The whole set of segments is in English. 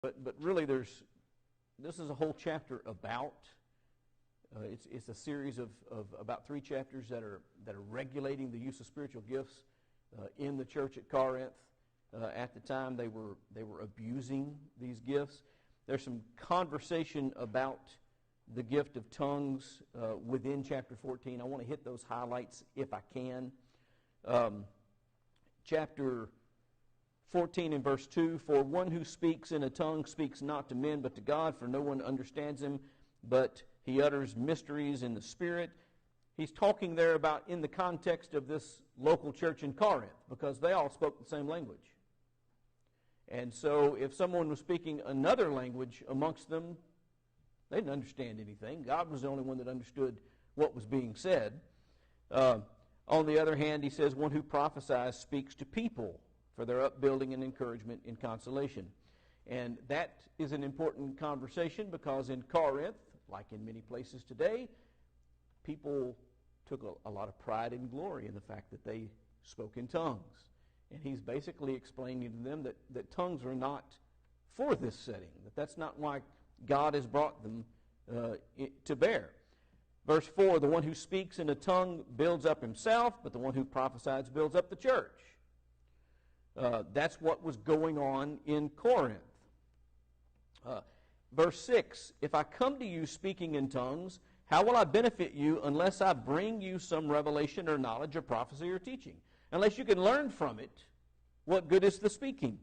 But really, this is a whole chapter about. It's a series of about 3 chapters that are regulating the use of spiritual gifts in the church at Corinth. At the time, they were abusing these gifts. There's some conversation about the gift of tongues within chapter 14. I want to hit those highlights if I can. Chapter 14 and verse 2, "For one who speaks in a tongue speaks not to men but to God, for no one understands him, but he utters mysteries in the Spirit." He's talking there about in the context of this local church in Corinth, because they all spoke the same language. And so if someone was speaking another language amongst them, they didn't understand anything. God was the only one that understood what was being said. On the other hand, he says, "One who prophesies speaks to people for their upbuilding and encouragement in consolation." And that is an important conversation, because in Corinth, like in many places today, people took a lot of pride and glory in the fact that they spoke in tongues. And he's basically explaining to them that tongues are not for this setting, that's not why God has brought them to bear. Verse 4, "The one who speaks in a tongue builds up himself, but the one who prophesies builds up the church." That's what was going on in Corinth. Verse 6, "If I come to you speaking in tongues, how will I benefit you unless I bring you some revelation or knowledge or prophecy or teaching? Unless you can learn from it, what good is the speaking?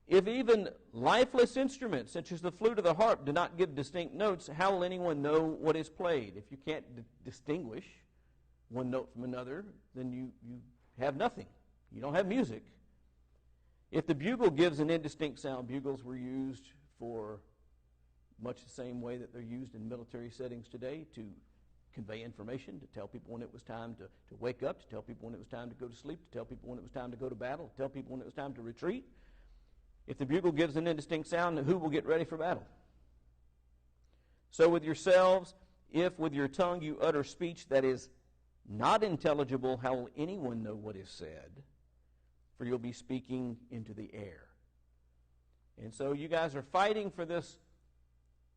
If even lifeless instruments, such as the flute or the harp, do not give distinct notes, how will anyone know what is played?" If you can't distinguish one note from another, then you have nothing. You don't have music. "If the bugle gives an indistinct sound," bugles were used for much the same way that they're used in military settings today, to convey information, to tell people when it was time to wake up, to tell people when it was time to go to sleep, to tell people when it was time to go to battle, to tell people when it was time to retreat. "If the bugle gives an indistinct sound, who will get ready for battle? So with yourselves, if with your tongue you utter speech that is not intelligible, how will anyone know what is said? For you'll be speaking into the air." And so you guys are fighting for this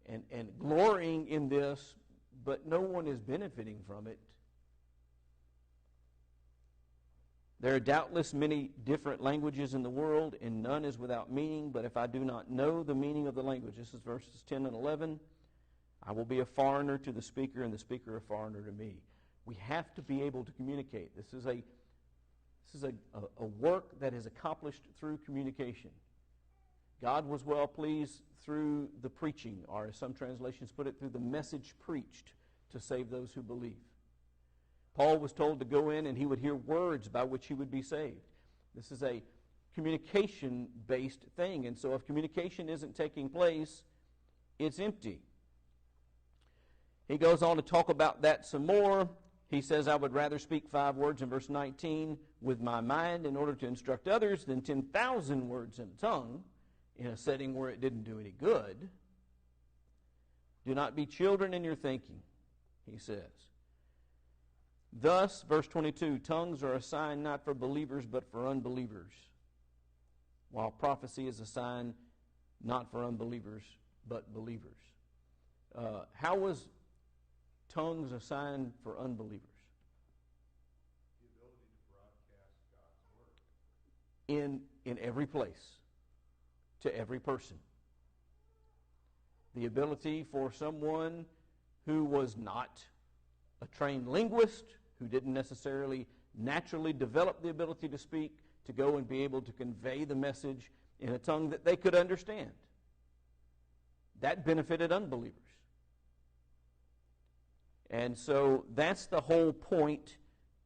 and glorying in this, but no one is benefiting from it. "There are doubtless many different languages in the world, and none is without meaning. But if I do not know the meaning of the language," this is verses 10 and 11, "I will be a foreigner to the speaker, and the speaker a foreigner to me." We have to be able to communicate. This is a work that is accomplished through communication. God was well pleased through the preaching, or as some translations put it, through the message preached to save those who believe. Paul was told to go in and he would hear words by which he would be saved. This is a communication-based thing, and so if communication isn't taking place, it's empty. He goes on to talk about that some more. He says, "I would rather speak 5 words," in verse 19, "with my mind in order to instruct others than 10,000 words in a tongue in a setting where it didn't do any good. Do not be children in your thinking," he says. "Thus," verse 22, "tongues are a sign not for believers but for unbelievers, while prophecy is a sign not for unbelievers but believers." How was tongues a sign for unbelievers? The ability to broadcast God's word. In every place, to every person. The ability for someone who was not a trained linguist, who didn't necessarily naturally develop the ability to speak, to go and be able to convey the message in a tongue that they could understand. That benefited unbelievers. And so that's the whole point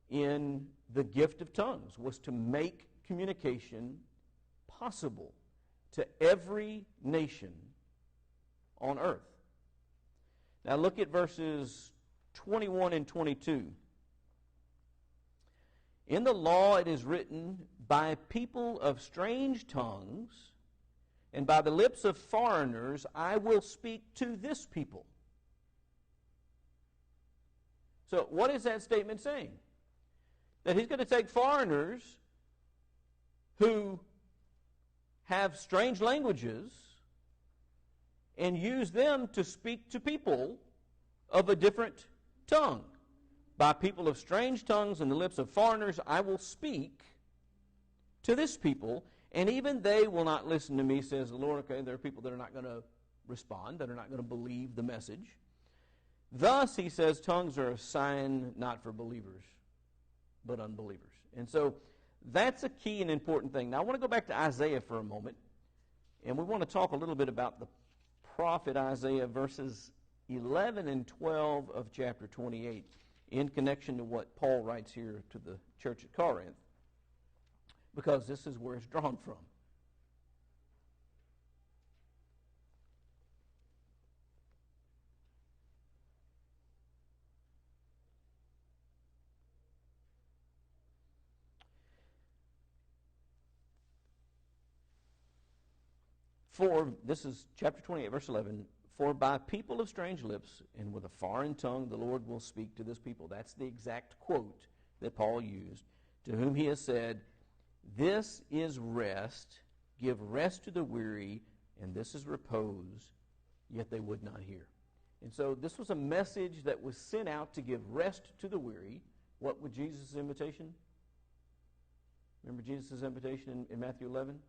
in the gift of tongues, was to make communication possible to every nation on earth. Now look at verses 21 and 22. "In the law it is written, by people of strange tongues and by the lips of foreigners I will speak to this people." So what is that statement saying? That he's going to take foreigners who have strange languages and use them to speak to people of a different tongue. By people of strange tongues and the lips of foreigners I will speak to this people, and even they will not listen to me, says the Lord. Okay, there are people that are not going to respond, that are not going to believe the message. Thus, he says, tongues are a sign not for believers, but unbelievers. And so that's a key and important thing. Now, I want to go back to Isaiah for a moment, and we want to talk a little bit about the prophet Isaiah, verses 11 and 12 of chapter 28, in connection to what Paul writes here to the church at Corinth, because this is where it's drawn from. For, this is chapter 28, verse 11, for by people of strange lips and with a foreign tongue the Lord will speak to this people. That's the exact quote that Paul used, to whom he has said, this is rest, give rest to the weary, and this is repose, yet they would not hear. And so this was a message that was sent out to give rest to the weary. What was Jesus' invitation? Remember Jesus' invitation in Matthew 11?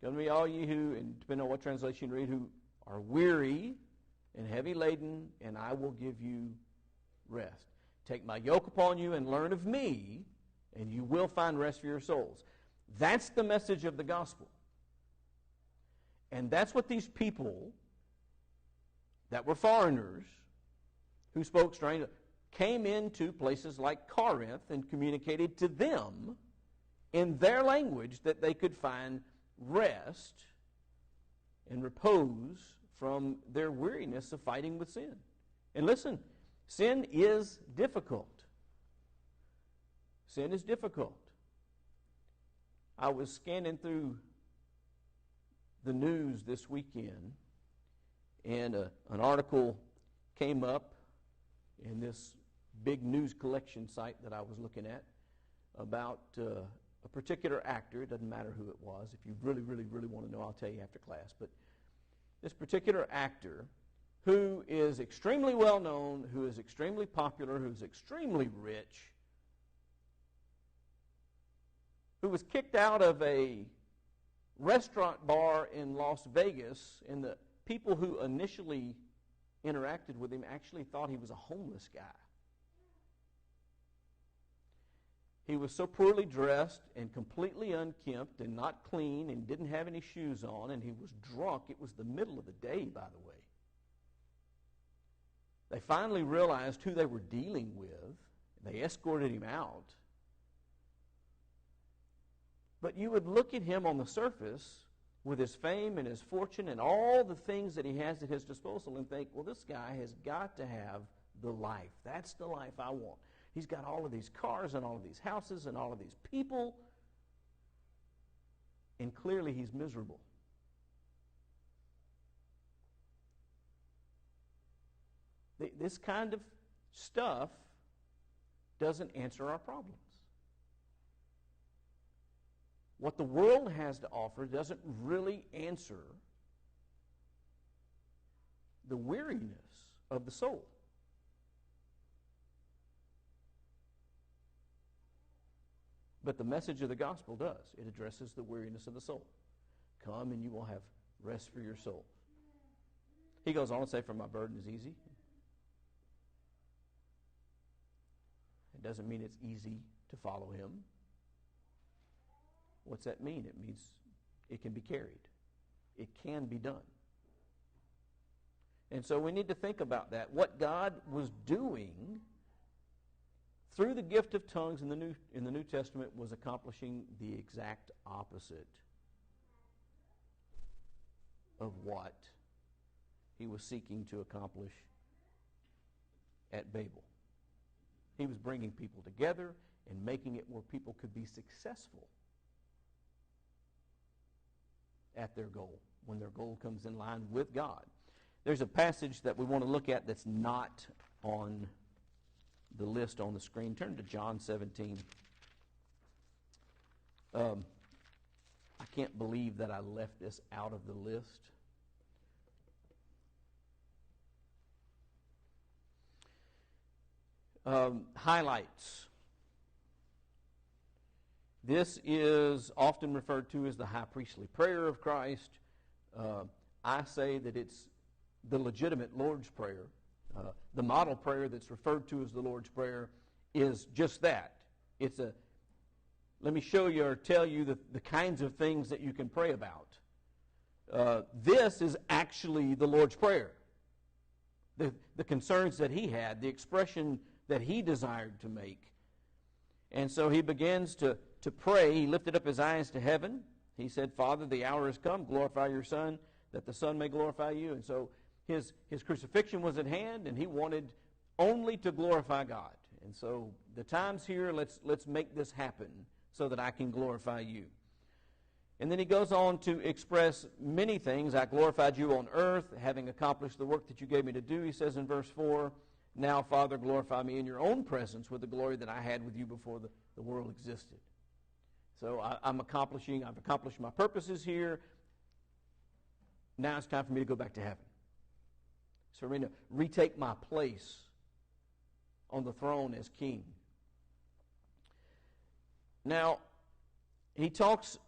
Come to me, all ye who, and depending on what translation you read, who are weary and heavy laden, and I will give you rest. Take my yoke upon you and learn of me, and you will find rest for your souls. That's the message of the gospel. And that's what these people that were foreigners who spoke strange came into places like Corinth and communicated to them in their language that they could find rest and repose from their weariness of fighting with sin. And listen, sin is difficult. Sin is difficult. I was scanning through the news this weekend, and an article came up in this big news collection site that I was looking at about a particular actor. It doesn't matter who it was. If you really, really, really want to know, I'll tell you after class. But this particular actor, who is extremely well known, who is extremely popular, who's extremely rich, who was kicked out of a restaurant bar in Las Vegas, and the people who initially interacted with him actually thought he was a homeless guy. He was so poorly dressed and completely unkempt and not clean and didn't have any shoes on, and he was drunk. It was the middle of the day, by the way. They finally realized who they were dealing with. They escorted him out. But you would look at him on the surface with his fame and his fortune and all the things that he has at his disposal and think, well, this guy has got to have the life. That's the life I want. He's got all of these cars and all of these houses and all of these people, and clearly he's miserable. This kind of stuff doesn't answer our problems. What the world has to offer doesn't really answer the weariness of the soul. But the message of the gospel does. It addresses the weariness of the soul. Come and you will have rest for your soul. He goes on to say, for my burden is easy. It doesn't mean it's easy to follow him. What's that mean? It means it can be carried. It can be done. And so we need to think about that. What God was doing through the gift of tongues in the New Testament was accomplishing the exact opposite of what he was seeking to accomplish at Babel. He was bringing people together and making it where people could be successful at their goal, when their goal comes in line with God. There's a passage that we want to look at that's not on the list on the screen. Turn to John 17. I can't believe that I left this out of the list. Highlights. This is often referred to as the high priestly prayer of Christ. I say that it's the legitimate Lord's Prayer. The model prayer that's referred to as the Lord's Prayer is just that. It's a, let me show you or tell you the kinds of things that you can pray about. This is actually the Lord's Prayer. The concerns that he had, the expression that he desired to make. And so he begins to pray. He lifted up his eyes to heaven. He said, Father, the hour has come. Glorify your Son, that the Son may glorify you. And so his crucifixion was at hand, and he wanted only to glorify God. And so the time's here. Let's make this happen so that I can glorify you. And then he goes on to express many things. I glorified you on earth, having accomplished the work that you gave me to do, he says in verse 4. Now, Father, glorify me in your own presence with the glory that I had with you before the world existed. So I've accomplished my purposes here. Now it's time for me to go back to heaven. So I'm going to retake my place on the throne as king. Now, he talks,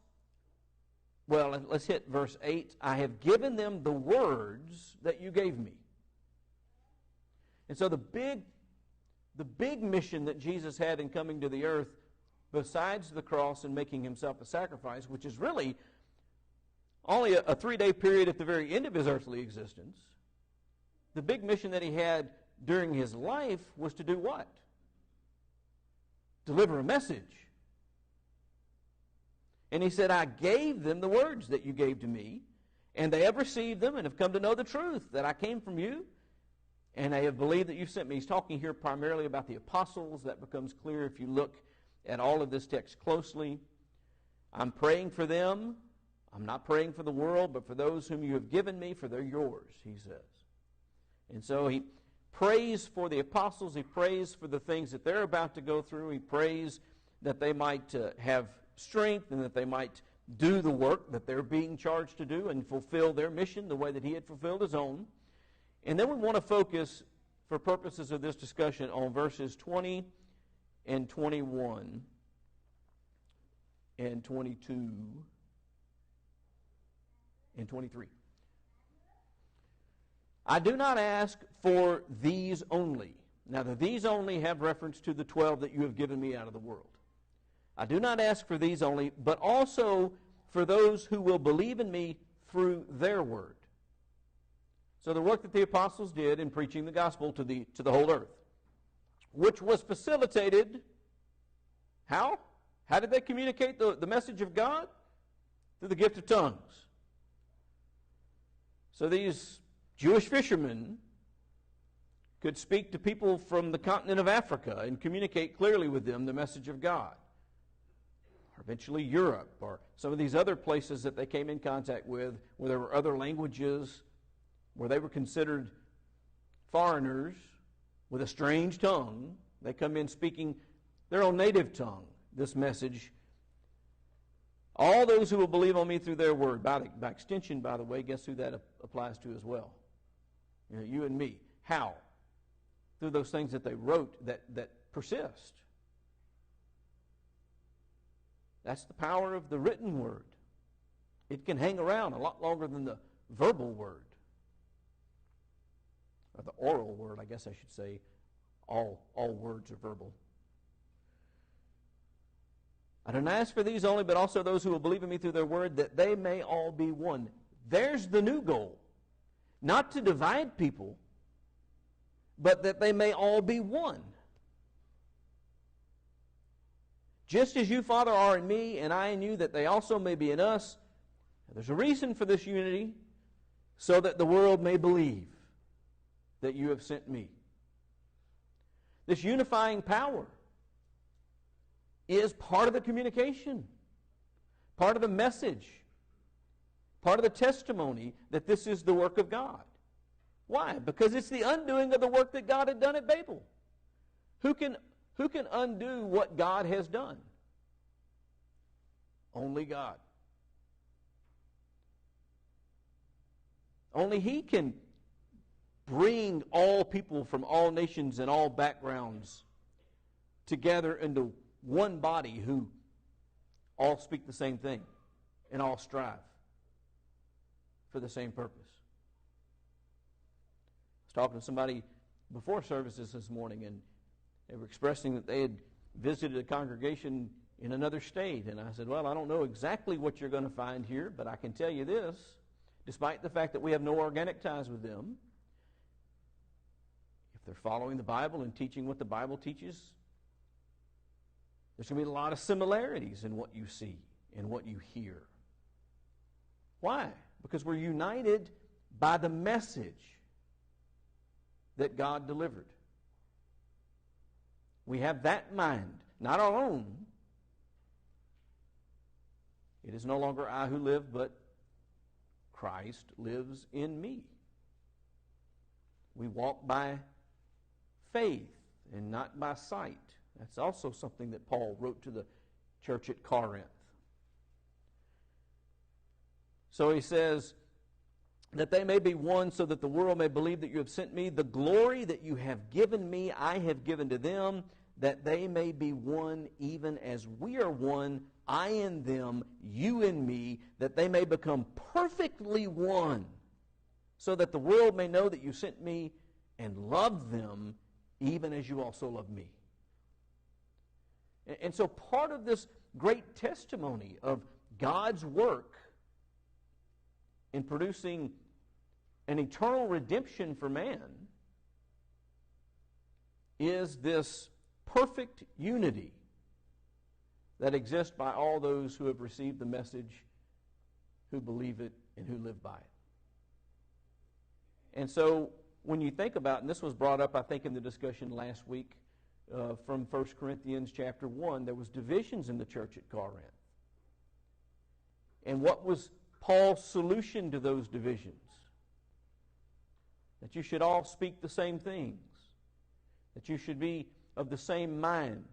well, let's hit verse 8. I have given them the words that you gave me. And so the big mission that Jesus had in coming to the earth, besides the cross and making himself a sacrifice, which is really only a 3-day period at the very end of his earthly existence, the big mission that he had during his life was to do what? Deliver a message. And he said, I gave them the words that you gave to me, and they have received them and have come to know the truth, that I came from you, and they have believed that you've sent me. He's talking here primarily about the apostles. That becomes clear if you look at all of this text closely. I'm praying for them. I'm not praying for the world, but for those whom you have given me, for they're yours, he says. And so he prays for the apostles. He prays for the things that they're about to go through. He prays that they might have strength and that they might do the work that they're being charged to do and fulfill their mission the way that he had fulfilled his own. And then we want to focus, for purposes of this discussion, on verses 20 and 21 and 22 and 23. I do not ask for these only. Now, the these only have reference to the 12 that you have given me out of the world. I do not ask for these only, but also for those who will believe in me through their word. So the work that the apostles did in preaching the gospel to the whole earth, which was facilitated, how? How did they communicate the message of God? Through the gift of tongues. So these Jewish fishermen could speak to people from the continent of Africa and communicate clearly with them the message of God. Or eventually Europe, or some of these other places that they came in contact with, where there were other languages, where they were considered foreigners with a strange tongue. They come in speaking their own native tongue, this message. All those who will believe on me through their word. By extension, by the way, guess who that applies to as well? You and me. How? Through those things that they wrote that persist. That's the power of the written word. It can hang around a lot longer than the verbal word. Or the oral word, I guess I should say. All words are verbal. I don't ask for these only, but also those who will believe in me through their word, that they may all be one. There's the new goal. Not to divide people, but that they may all be one. Just as you, Father, are in me, and I in you, that they also may be in us. There's a reason for this unity, so that the world may believe that you have sent me. This unifying power is part of the communication, part of the message, part of the testimony that this is the work of God. Why? Because it's the undoing of the work that God had done at Babel. Who can undo what God has done? Only God. Only He can bring all people from all nations and all backgrounds together into one body who all speak the same thing and all strive for the same purpose. I was talking to somebody before services this morning, and they were expressing that they had visited a congregation in another state. And I said, well, I don't know exactly what you're going to find here, but I can tell you this, despite the fact that we have no organic ties with them, if they're following the Bible and teaching what the Bible teaches, there's going to be a lot of similarities in what you see and what you hear. Why? Because we're united by the message that God delivered. We have that mind, not our own. It is no longer I who live, but Christ lives in me. We walk by faith and not by sight. That's also something that Paul wrote to the church at Corinth. So he says, that they may be one, so that the world may believe that you have sent me. The glory that you have given me, I have given to them, that they may be one even as we are one, I in them, you in me, that they may become perfectly one, so that the world may know that you sent me and loved them even as you also love me. And so part of this great testimony of God's work in producing an eternal redemption for man is this perfect unity that exists by all those who have received the message, who believe it, and who live by it. And so when you think about, and this was brought up, I think, in the discussion last week from 1 Corinthians chapter 1, there was divisions in the church at Corinth. And what was Paul's solution to those divisions? That you should all speak the same things. That you should be of the same mind.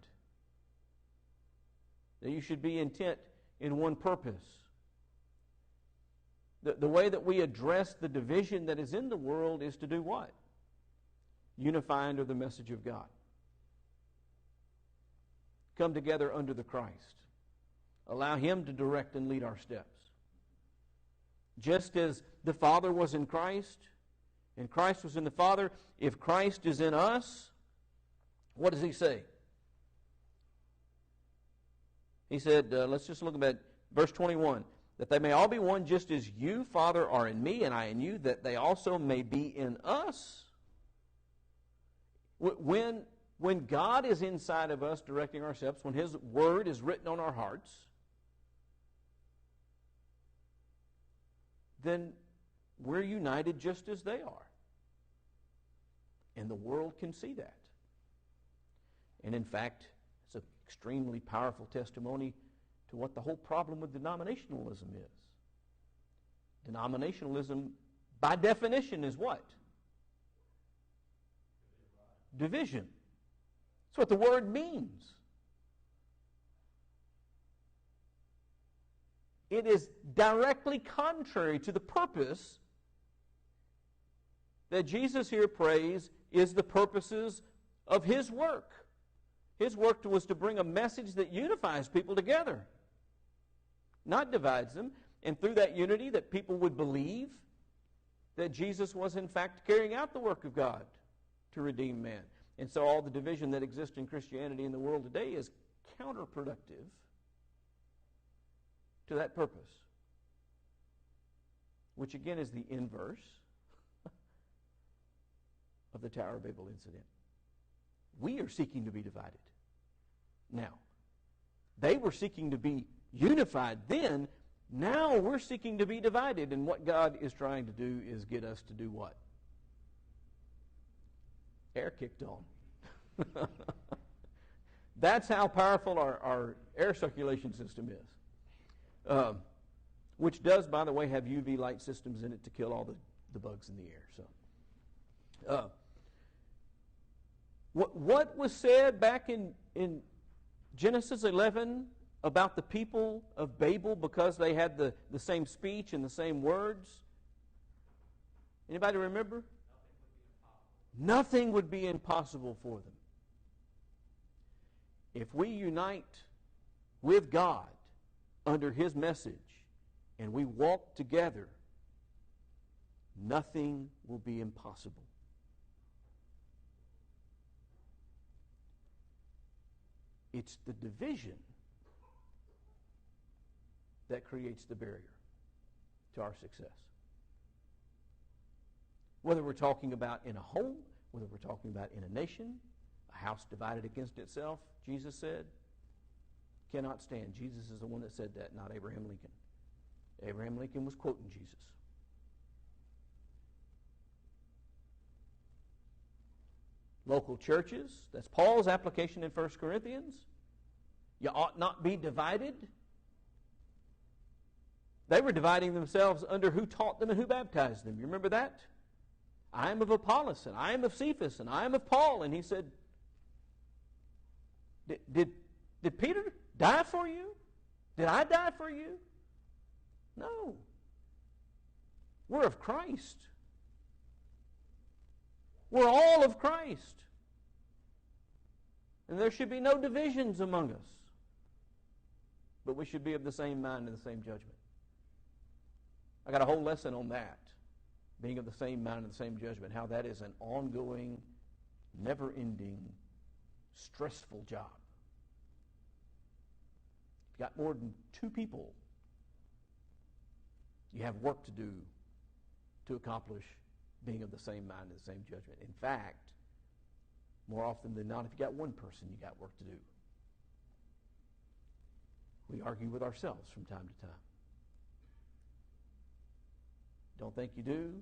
That you should be intent in one purpose. The way that we address the division that is in the world is to do what? Unify under the message of God. Come together under the Christ. Allow Him to direct and lead our steps. Just as the Father was in Christ, and Christ was in the Father, if Christ is in us, what does He say? He said, let's just look at verse 21, that they may all be one just as you, Father, are in me, and I in you, that they also may be in us. When God is inside of us directing our steps, when His Word is written on our hearts, then we're united just as they are. And the world can see that. And in fact, it's an extremely powerful testimony to what the whole problem with denominationalism is. Denominationalism, by definition, is what? Division. That's what the word means. It is directly contrary to the purpose that Jesus here prays is the purposes of His work. His work was to bring a message that unifies people together, not divides them, and through that unity that people would believe that Jesus was in fact carrying out the work of God to redeem man. And so all the division that exists in Christianity in the world today is counterproductive to that purpose, which again is the inverse of the Tower of Babel incident. We are seeking to be divided now. They were seeking to be unified then. Now we're seeking to be divided, and what God is trying to do is get us to do what? Air kicked on. That's how powerful our air circulation system is. Which does, by the way, have UV light systems in it to kill all the bugs in the air. So, what was said back in Genesis 11 about the people of Babel because they had the same speech and the same words? Anybody remember? Nothing would be impossible for them. If we unite with God under His message and we walk together, nothing will be impossible. It's the division that creates the barrier to our success. Whether we're talking about in a home, whether we're talking about in a nation, a house divided against itself, Jesus said, cannot stand. Jesus is the one that said that, not Abraham Lincoln. Abraham Lincoln was quoting Jesus. Local churches, that's Paul's application in 1 Corinthians. You ought not be divided. They were dividing themselves under who taught them and who baptized them. You remember that? I am of Apollos, and I am of Cephas, and I am of Paul. And he said, Did Peter die for you? Did I die for you? No. We're of Christ. We're all of Christ. And there should be no divisions among us. But we should be of the same mind and the same judgment. I got a whole lesson on that. Being of the same mind and the same judgment. How that is an ongoing, never-ending, stressful job. If you've got more than two people, you have work to do to accomplish being of the same mind and the same judgment. In fact, more often than not, if you got one person, you got work to do. We argue with ourselves from time to time. Don't think you do?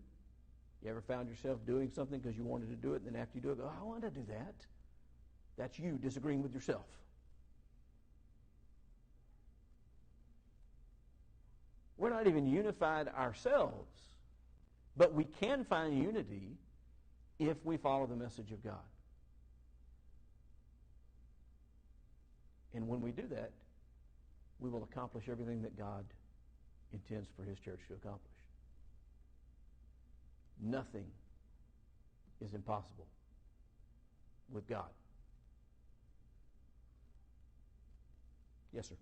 You ever found yourself doing something because you wanted to do it, and then after you do it, go, I wanted to do that. That's you disagreeing with yourself. We're not even unified ourselves, but we can find unity if we follow the message of God. And when we do that, we will accomplish everything that God intends for His church to accomplish. Nothing is impossible with God. Yes, sir.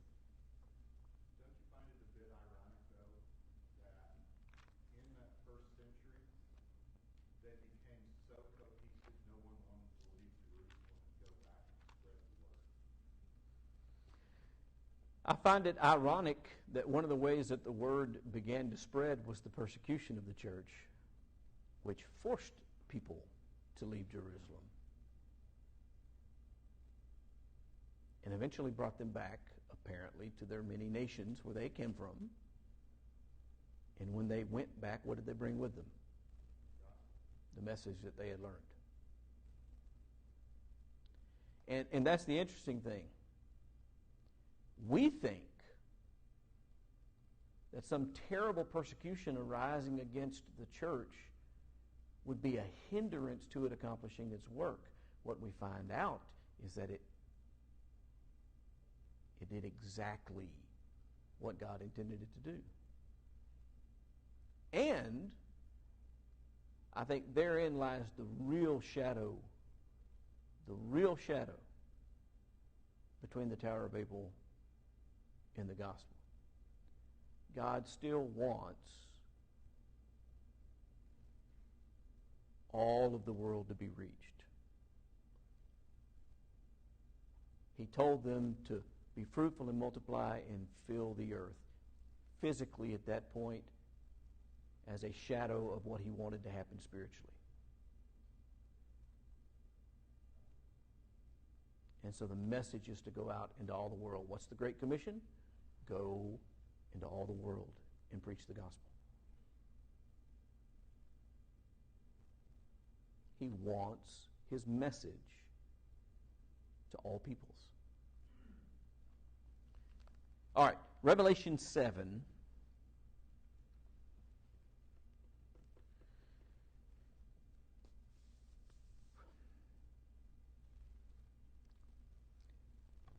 Don't you find it a bit ironic, though, that in that first century, they became so cohesive, no one wanted to leave Jerusalem and go back and spread the word? I find it ironic that one of the ways that the word began to spread was the persecution of the church, which forced people to leave Jerusalem and eventually brought them back, apparently, to their many nations where they came from. And when they went back, what did they bring with them? The message that they had learned. And that's the interesting thing. We think that some terrible persecution arising against the church would be a hindrance to it accomplishing its work. What we find out is that it did exactly what God intended it to do. And I think therein lies the real shadow between the Tower of Babel and the gospel. God still wants all of the world to be reached. He told them to be fruitful and multiply and fill the earth. Physically at that point, as a shadow of what He wanted to happen spiritually. And so the message is to go out into all the world. What's the Great Commission? Go into all the world and preach the gospel. He wants His message to all peoples. All right, Revelation 7.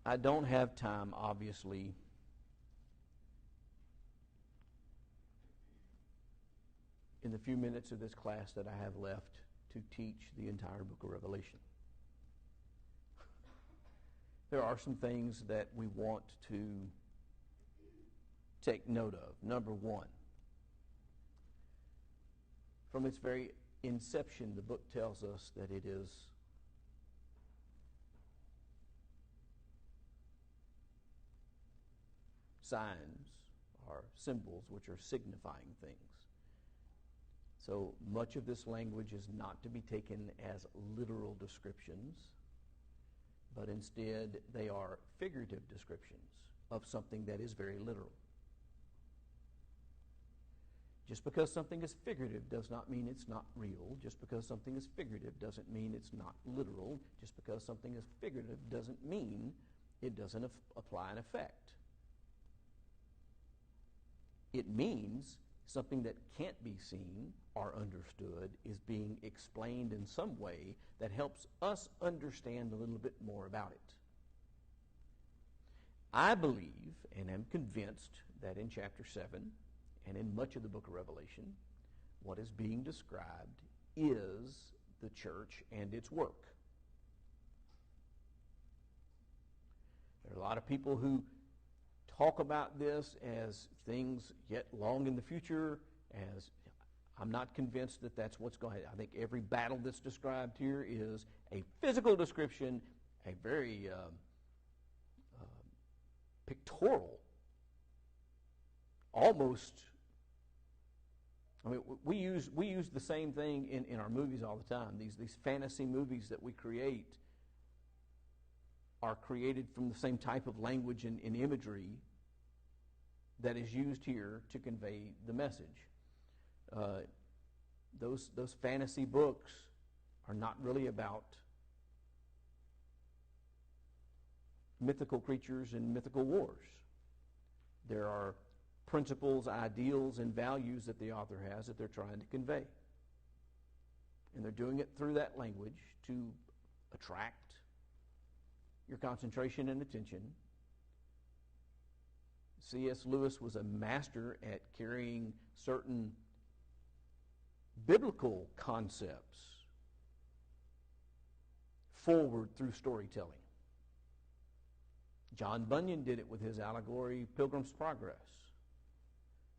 I don't have time, obviously, in the few minutes of this class that I have left to teach the entire book of Revelation. There are some things that we want to take note of. Number one, from its very inception, the book tells us that it is signs or symbols which are signifying things. So much of this language is not to be taken as literal descriptions, but instead they are figurative descriptions of something that is very literal. Just because something is figurative does not mean it's not real. Just because something is figurative doesn't mean it's not literal. Just because something is figurative doesn't mean it doesn't apply an effect. It means something that can't be seen or understood is being explained in some way that helps us understand a little bit more about it. I believe and am convinced that in chapter 7 and in much of the book of Revelation, what is being described is the church and its work. There are a lot of people who talk about this as things yet long in the future, as I'm not convinced that that's what's going to happen. I think every battle that's described here is a physical description, a very pictorial, almost. I mean, we use the same thing in our movies all the time. These fantasy movies that we create are created from the same type of language and imagery that is used here to convey the message. Those fantasy books are not really about mythical creatures and mythical wars. There are principles, ideals, and values that the author has that they're trying to convey. And they're doing it through that language to attract your concentration and attention. C.S. Lewis was a master at carrying certain biblical concepts forward through storytelling. John Bunyan did it with his allegory, Pilgrim's Progress.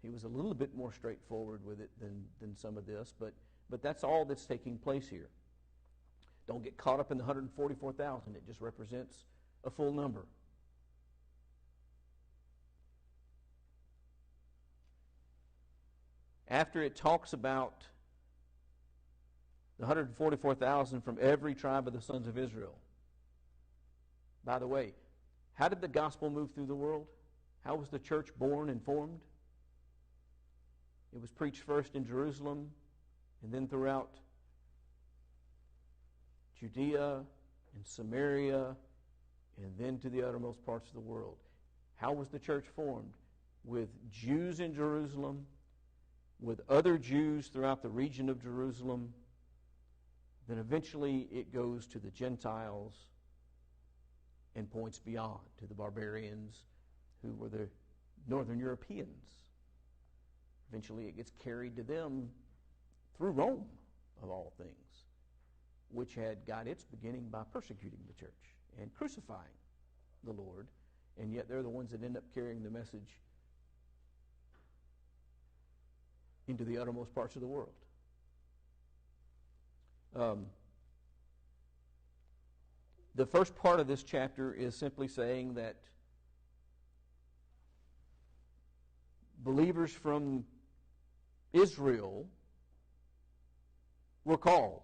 He was a little bit more straightforward with it than some of this, but that's all that's taking place here. Don't get caught up in the 144,000. It just represents a full number. After it talks about the 144,000 from every tribe of the sons of Israel. By the way, how did the gospel move through the world? How was the church born and formed? It was preached first in Jerusalem and then throughout Judea and Samaria and then to the uttermost parts of the world. How was the church formed? With Jews in Jerusalem, with other Jews throughout the region of Jerusalem. Then eventually it goes to the Gentiles and points beyond, to the barbarians who were the Northern Europeans. Eventually it gets carried to them through Rome, of all things, which had got its beginning by persecuting the church and crucifying the Lord, and yet they're the ones that end up carrying the message into the uttermost parts of the world. The first part of this chapter is simply saying that believers from Israel were called.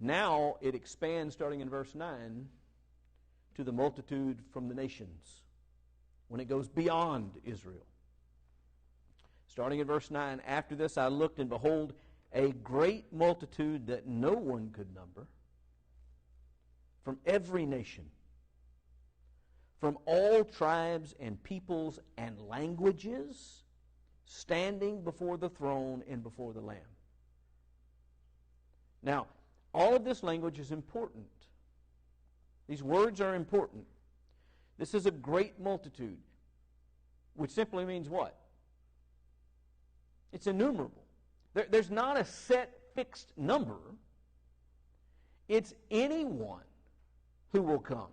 Now it expands, starting in verse 9, to the multitude from the nations, when it goes beyond Israel. Starting in verse 9, after this I looked, and behold, a great multitude that no one could number, from every nation, from all tribes and peoples and languages, standing before the throne and before the Lamb. Now, all of this language is important. These words are important. This is a great multitude, which simply means what? It's innumerable. There's not a set fixed number. It's anyone who will come.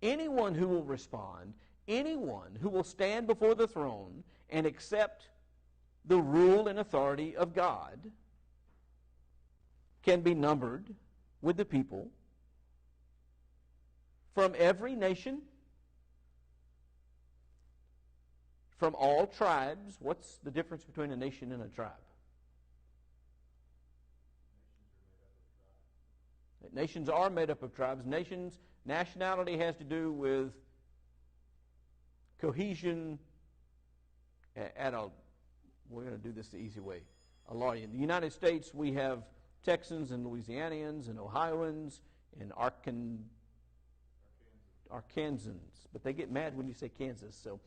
Anyone who will respond. Anyone who will stand before the throne and accept the rule and authority of God can be numbered with the people from every nation, from all tribes. What's the difference between a nation and a tribe? Nations are made up of tribes. Nationality has to do with cohesion we're going to do this the easy way. In the United States, we have Texans and Louisianians and Ohioans and Arkansans, but they get mad when you say Kansas. So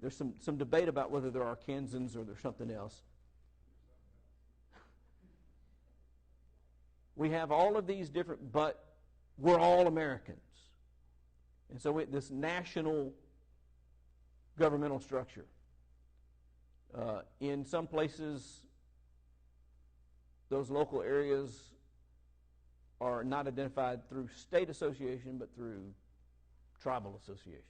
there's some debate about whether they're Arkansans or they're something else. We have all of these different, but we're all Americans. And so this national governmental structure. In some places, those local areas are not identified through state association, but through tribal association.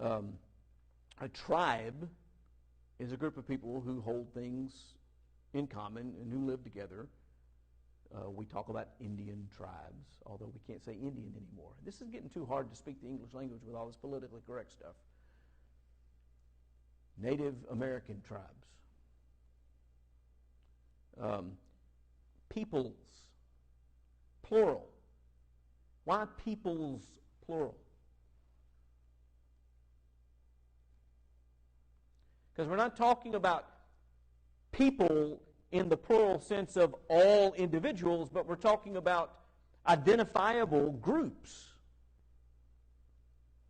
A tribe is a group of people who hold things in common and who live together. We talk about Indian tribes, although we can't say Indian anymore. This is getting too hard to speak the English language with all this politically correct stuff. Native American tribes. Peoples, plural. Why peoples, plural? Because we're not talking about people in the plural sense of all individuals, but we're talking about identifiable groups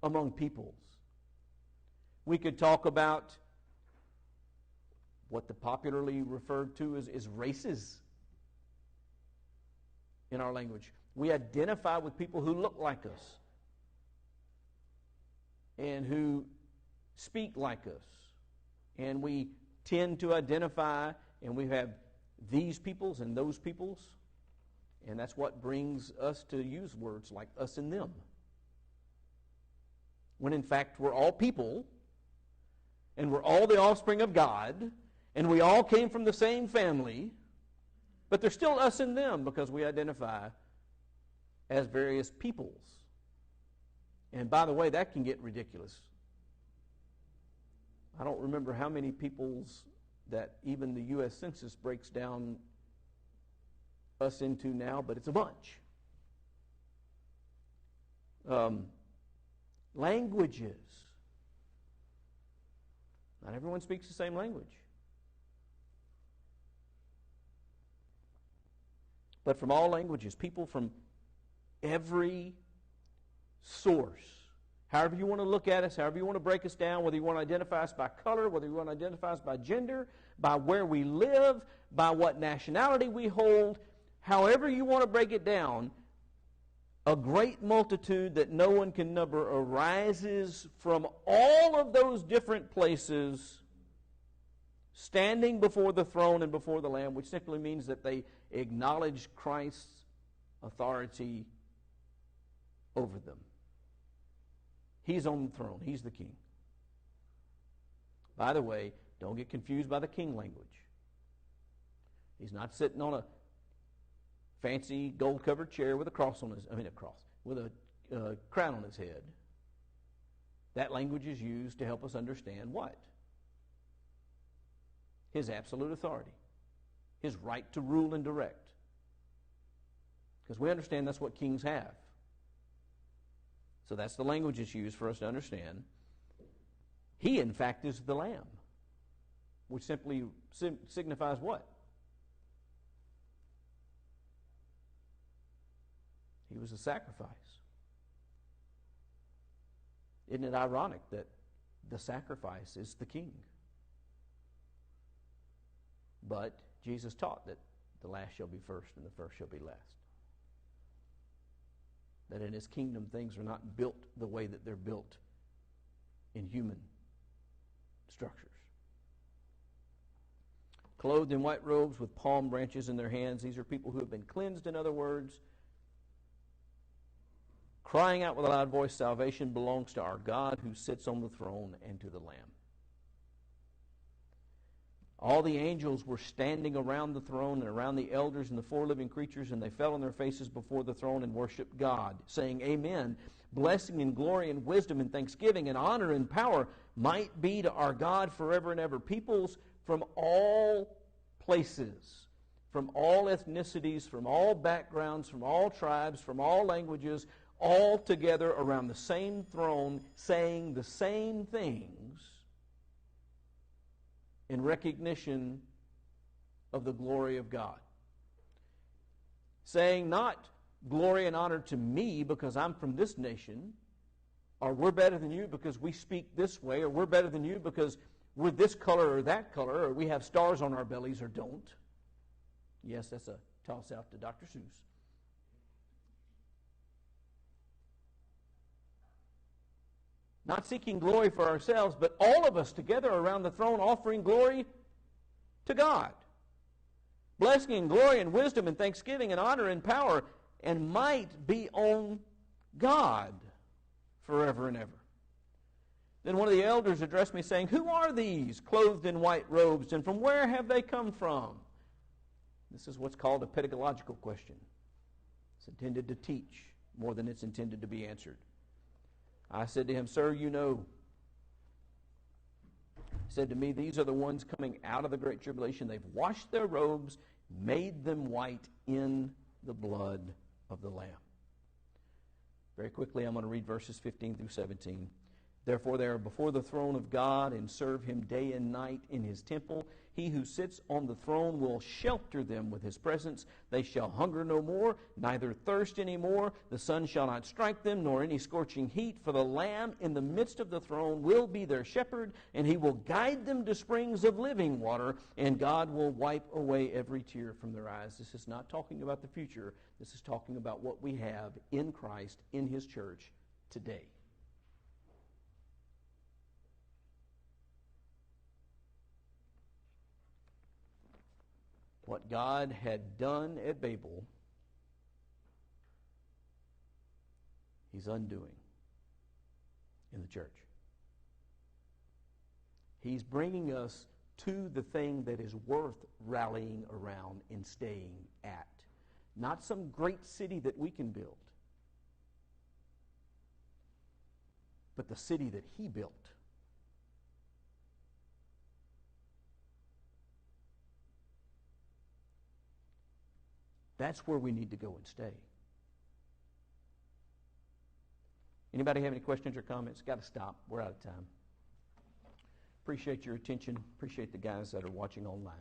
among peoples. We could talk about what the popularly referred to as races in our language. We identify with people who look like us and who speak like us. And we tend to identify, and we have these peoples and those peoples, and that's what brings us to use words like us and them. When in fact we're all people, and we're all the offspring of God, and we all came from the same family, but they're still us and them because we identify as various peoples. And by the way, that can get ridiculous. I don't remember how many peoples that even the U.S. Census breaks down us into now, but it's a bunch. Languages. Not everyone speaks the same language. But from all languages, people from every source, however you want to look at us, however you want to break us down, whether you want to identify us by color, whether you want to identify us by gender, by where we live, by what nationality we hold, however you want to break it down, a great multitude that no one can number arises from all of those different places, standing before the throne and before the Lamb, which simply means that they acknowledge Christ's authority over them. He's on the throne. He's the king. By the way, don't get confused by the king language. He's not sitting on a fancy gold-covered chair with a cross on his, with a crown on his head. That language is used to help us understand what? His absolute authority. His right to rule and direct. Because we understand that's what kings have. So that's the language that's used for us to understand. He, in fact, is the Lamb, which simply signifies what? He was a sacrifice. Isn't it ironic that the sacrifice is the king? But Jesus taught that the last shall be first and the first shall be last. That in his kingdom things are not built the way that they're built in human structures. Clothed in white robes with palm branches in their hands. These are people who have been cleansed, in other words. Crying out with a loud voice, salvation belongs to our God who sits on the throne and to the Lamb. All the angels were standing around the throne and around the elders and the four living creatures, and they fell on their faces before the throne and worshiped God, saying, Amen. Blessing and glory and wisdom and thanksgiving and honor and power might be to our God forever and ever. Peoples from all places, from all ethnicities, from all backgrounds, from all tribes, from all languages, all together around the same throne, saying the same things in recognition of the glory of God. Saying not glory and honor to me because I'm from this nation, or we're better than you because we speak this way, or we're better than you because we're this color or that color, or we have stars on our bellies or don't. Yes, that's a toss out to Dr. Seuss. Not seeking glory for ourselves, but all of us together around the throne offering glory to God. Blessing and glory and wisdom and thanksgiving and honor and power and might be on God forever and ever. Then one of the elders addressed me saying, Who are these clothed in white robes, and from where have they come from? This is what's called a pedagogical question. It's intended to teach more than it's intended to be answered. I said to him, Sir, you know. He said to me, These are the ones coming out of the great tribulation. They've washed their robes, made them white in the blood of the Lamb. Very quickly, I'm going to read verses 15 through 17. Therefore they are before the throne of God and serve him day and night in his temple. He who sits on the throne will shelter them with his presence. They shall hunger no more, neither thirst any more. The sun shall not strike them, nor any scorching heat. For the Lamb in the midst of the throne will be their shepherd, and he will guide them to springs of living water, and God will wipe away every tear from their eyes. This is not talking about the future. This is talking about what we have in Christ, in his church, today. What God had done at Babel, he's undoing in the church. He's bringing us to the thing that is worth rallying around and staying at. Not some great city that we can build, but the city that he built. That's where we need to go and stay. Anybody have any questions or comments? Got to stop. We're out of time. Appreciate your attention. Appreciate the guys that are watching online.